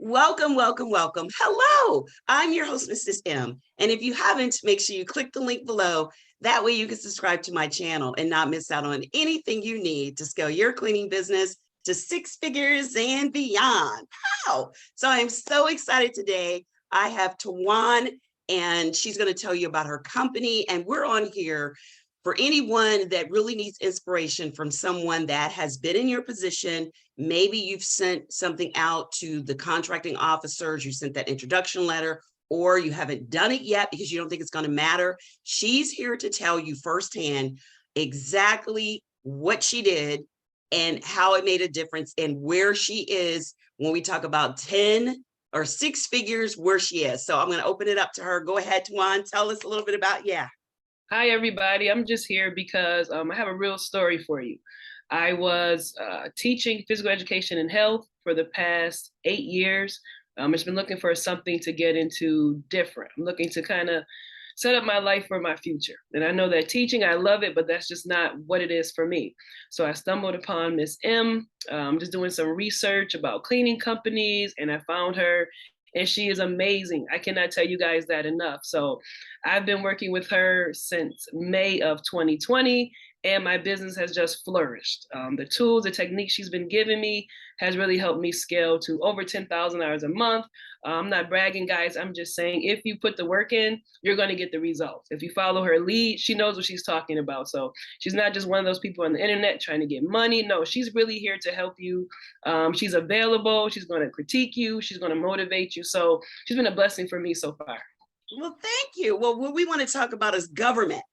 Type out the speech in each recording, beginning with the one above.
Welcome, welcome, welcome. Hello, I'm your host, Mrs. M. And if you haven't, make sure you click the link below. That way you can subscribe to my channel and not miss out on anything you need to scale your cleaning business to six figures and beyond. Wow. So I'm so excited today. I have Tawan, and she's going to tell you about her company. And we're on here for anyone that really needs inspiration from someone that has been in your position. Maybe you've sent something out to the contracting officers, you sent that introduction letter, or you haven't done it yet because you don't think it's going to matter. She's here to tell you firsthand exactly what she did and how it made a difference and where she is when we talk about 10 or six figures, where she is. So I'm going to open it up to her. Go ahead, Tawan, tell us a little bit about, Hi, everybody. I'm just here because I have a real story for you. I was teaching physical education and health for the past 8 years. Just been looking for something to get into different. I'm looking to kind of set up my life for my future. And I know that teaching, I love it, but that's just not what it is for me. So I stumbled upon Miss M, just doing some research about cleaning companies, and I found her. And she is amazing. I cannot tell you guys that enough. So I've been working with her since May of 2020, and my business has just flourished. The tools, the techniques she's been giving me has really helped me scale to over $10,000 a month. I'm not bragging, guys. I'm just saying, if you put the work in, you're going to get the results. If you follow her lead, she knows what she's talking about. So she's not just one of those people on the internet trying to get money. No, she's really here to help you. She's available. She's going to critique you. She's going to motivate you. So she's been a blessing for me so far. Well, thank you. Well, what we want to talk about is government.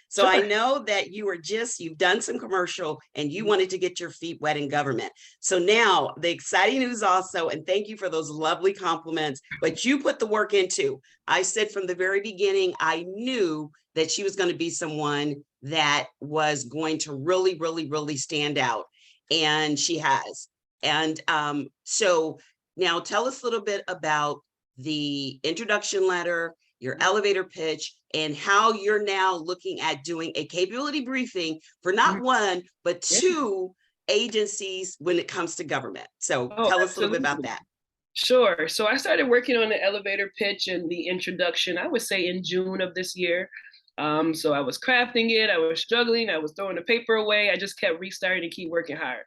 So Sure. I know that you've done some commercial and you wanted to get your feet wet in government. So now the exciting news also, and thank you for those lovely compliments, but you put the work into. I said from the very beginning, I knew that she was going to be someone that was going to really, really, really stand out. And she has. And so now tell us a little bit about the introduction letter, your elevator pitch, and how you're now looking at doing a capability briefing for not one, but two agencies when it comes to government. So tell us a little bit about that. Sure. So I started working on the elevator pitch and the introduction, I would say in June of this year. So I was crafting it, I was struggling, I was throwing the paper away. I just kept restarting and keep working hard.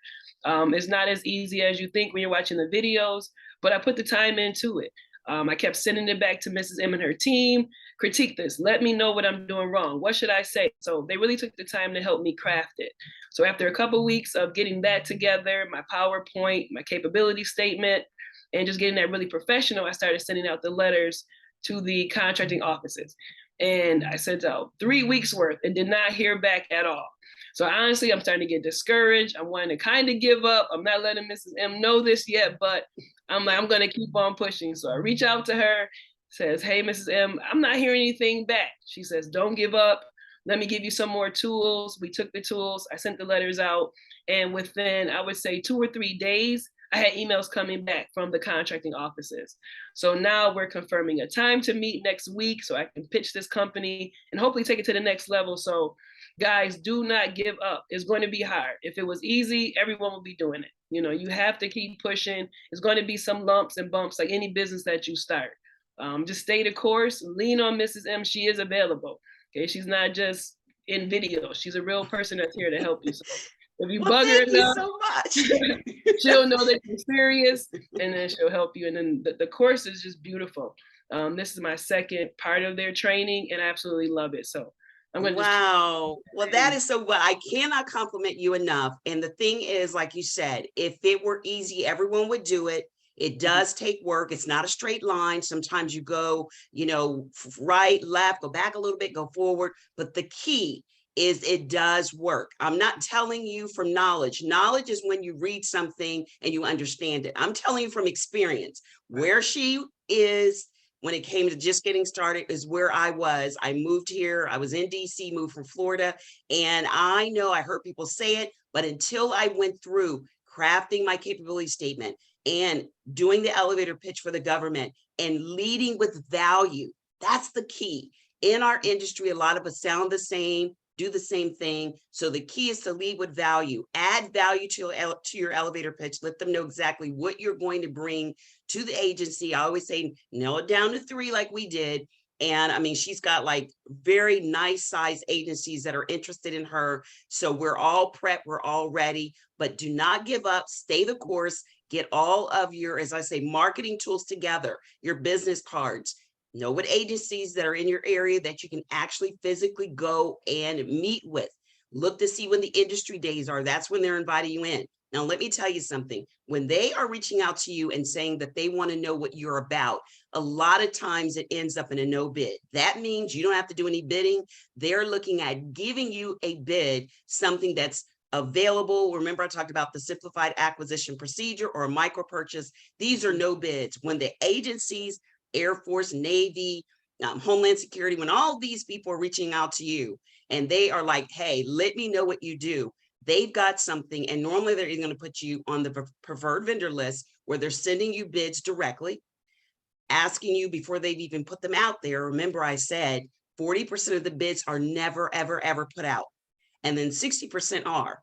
It's not as easy as you think when you're watching the videos, but I put the time into it. I kept sending it back to Mrs. M and her team. Critique this. Let me know what I'm doing wrong. What should I say? So they really took the time to help me craft it. So after a couple of weeks of getting that together, my PowerPoint, my capability statement, and just getting that really professional, I started sending out the letters to the contracting offices. And I sent out 3 weeks worth and did not hear back at all. So honestly, I'm starting to get discouraged. I'm wanting to kind of give up. I'm not letting Mrs. M know this yet, but I'm like, I'm going to keep on pushing. So I reach out to her, says, hey, Mrs. M, I'm not hearing anything back. She says, don't give up. Let me give you some more tools. We took the tools. I sent the letters out. And within, I would say 2 or 3 days, I had emails coming back from the contracting offices. So now we're confirming a time to meet next week so I can pitch this company and hopefully take it to the next level. So guys, do not give up. It's going to be hard. If it was easy, everyone would be doing it. You know, you have to keep pushing. It's going to be some lumps and bumps like any business that you start. Just stay the course, lean on Mrs. M. She is available. Okay, she's not just in video. She's a real person that's here to help you. So if you bug her enough, so much. she'll know that you're serious, and then she'll help you. And then the course is just beautiful. This is my second part of their training, and I absolutely love it. So I'm going to wow. Well, that is so well. I cannot compliment you enough. And the thing is, like you said, if it were easy, everyone would do it. It does take work. It's not a straight line. Sometimes you go, right, left, go back a little bit, go forward. But the key is it does work. I'm not telling you from knowledge. Knowledge is when you read something and you understand it. I'm telling you from experience. Where she is when it came to just getting started is where I was. I moved here. I was in DC, moved from Florida. And I know I heard people say it, but until I went through crafting my capability statement and doing the elevator pitch for the government and leading with value, that's the key. In our industry, a lot of us sound the same, do the same thing. So the key is to lead with value, add value to your elevator pitch, let them know exactly what you're going to bring to the agency. I always say, nail it down to 3 like we did. And I mean, she's got like very nice size agencies that are interested in her. So we're all prepped, we're all ready, but do not give up, stay the course, get all of your, as I say, marketing tools together, your business cards, know what agencies that are in your area that you can actually physically go and meet with. Look to see when the industry days are. That's when they're inviting you in. Now, let me tell you something. When they are reaching out to you and saying that they want to know what you're about, a lot of times it ends up in a no bid. That means you don't have to do any bidding. They're looking at giving you a bid, something that's available. Remember, I talked about the simplified acquisition procedure or a micro purchase. These are no bids. When the agencies, Air Force, Navy, Homeland Security, when all these people are reaching out to you and they are like, hey, let me know what you do, they've got something. And normally they're going to put you on the preferred vendor list where they're sending you bids directly, asking you before they've even put them out there. Remember, I said 40% of the bids are never, ever, ever put out. And then 60% are.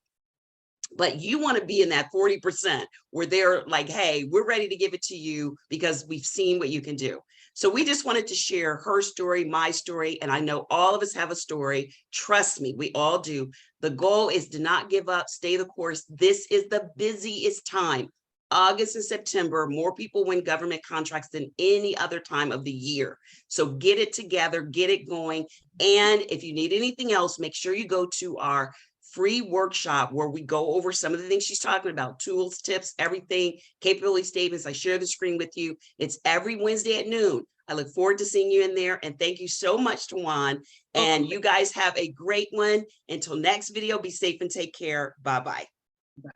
But you want to be in that 40% where they're like, hey, we're ready to give it to you because we've seen what you can do. So we just wanted to share her story, my story, and I know all of us have a story. Trust me, we all do. The goal is to not give up, stay the course. This is the busiest time. August and September, more people win government contracts than any other time of the year. So get it together, get it going. And if you need anything else, make sure you go to our free workshop where we go over some of the things she's talking about, tools, tips, everything, capability statements. I share the screen with you. It's every Wednesday at noon. I look forward to seeing you in there. And thank you so much, Tawan. And you guys have a great one. Until next video, be safe and take care. Bye-bye. Bye.